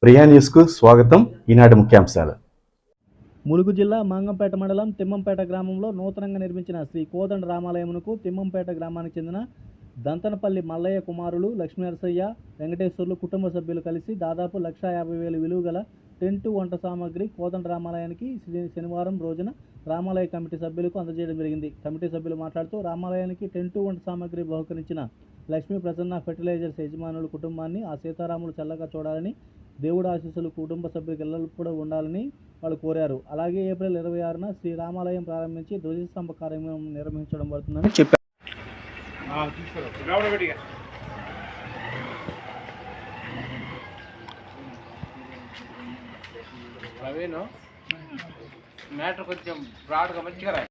ప్రియా న్యూస్కు స్వాగతం. ఈనాటి ముఖ్యాంశాలు. ములుగు జిల్లా మంగంపేట మండలం తిమ్మంపేట గ్రామంలో నూతనంగా నిర్మించిన శ్రీ కోదండ రామాలయమునకు తిమ్మంపేట గ్రామానికి చెందిన దంతనపల్లి మల్లయ్య కుమారులు లక్ష్మీనరసయ్య వెంకటేశ్వర్లు కుటుంబ సభ్యులు కలిసి దాదాపు 1,50,000 విలువ గల టెంటు వంట సామాగ్రి కోదండ రామాలయానికి శనివారం రోజున రామాలయ కమిటీ సభ్యులకు అందజేయడం జరిగింది. కమిటీ సభ్యులు మాట్లాడుతూ రామాలయానికి టెంటు వంట సామాగ్రి బహుకరించిన లక్ష్మీ ప్రసన్న ఫెర్టిలైజర్స్ యజమానుల కుటుంబాన్ని ఆ సీతారాములు చల్లగా చూడాలని, దేవుడు ఆశీస్సులు కుటుంబ సభ్యులకు ఎల్లప్పుడూ ఉండాలని వాళ్ళు కోరారు. అలాగే ఏప్రిల్ 26న శ్రీ రామాలయం ప్రారంభించి ధ్వజస్తంభ కార్యక్రమం నిర్వహించడం పడుతుందని చెప్పారు. మ్యాటర్ కొంచెం బ్రాడ్గా మంచిగా ఇప్పుడే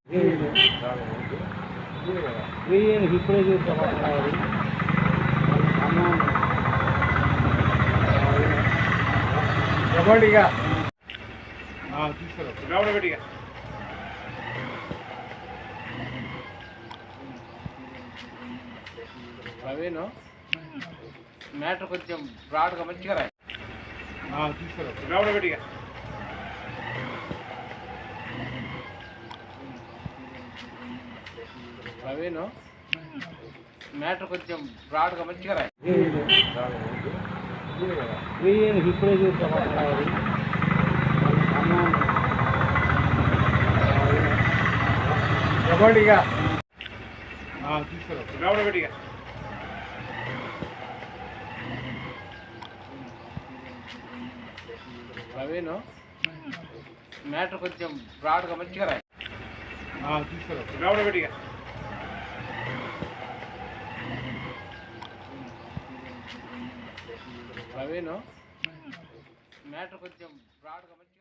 ప్రవీణ్ మ్యాటర్ కొంచెం బ్రాడ్గా మంచిగా ప్రవీణ్ మ్యాటర్ కొంచెం బ్రాడ్గా మంచిగా ఇప్పుడే ప్రవీణ్ మ్యాటర్ కొంచెం బ్రాడ్గా మంచిగా ప్రవీణ్ మ్యాటర్ కొంచెం బ్రాడ్గా మంచిగా